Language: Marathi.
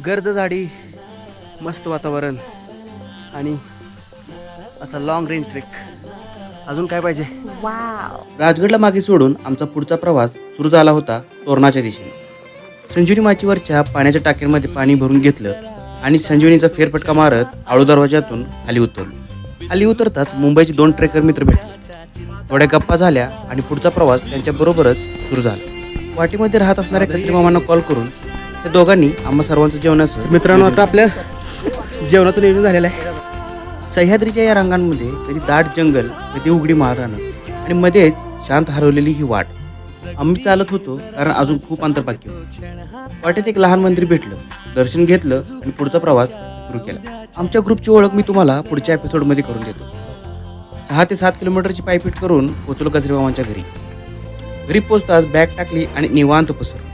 गर्द झाडी, मस्त वातावरण आणि असा लॉंग रेंज ट्रेक. अजून काय पाहिजे? राजगडला मागे सोडून आमचा पुढचा प्रवास सुरू झाला होता तोरणाच्या दिशेने. संजीवनी माचीवरच्या पाण्याच्या टाकीमध्ये पाणी भरून घेतलं आणि संजीवनीचा फेरफटका मारत आळू दरवाजातून खाली उतरलो. खाली उतरताच मुंबईचे 2 ट्रेकर मित्र भेटले. थोड्या गप्पा झाल्या आणि पुढचा प्रवास त्यांच्याबरोबरच सुरू झाला. वाटीमध्ये राहत असणाऱ्या कचरे मामांना कॉल करून त्या दोघांनी आम्हा सर्वांचं जेवणाचं मित्रांनो, आता आपल्या जेवणाचं नियोजन झालेलं आहे. सह्याद्रीच्या या रांगांमध्ये कधी दाट जंगल, कधी उघडी माळरानं आणि मध्येच शांत हरवलेली ही वाट. आम्ही चालत होतो कारण अजून खूप अंतर बाकी होतं. वाटेत एक लहान मंदिर भेटलं, दर्शन घेतलं आणि पुढचा प्रवास सुरू केला. आमच्या ग्रुपची ओळख मी तुम्हाला पुढच्या एपिसोडमध्ये करून देतो. 6 ते 7 किलोमीटरची पायपीट करून पोचलो कचरेमामांच्या घरी. घरी पोचताच बॅग टाकली आणि निवांत पसरलो.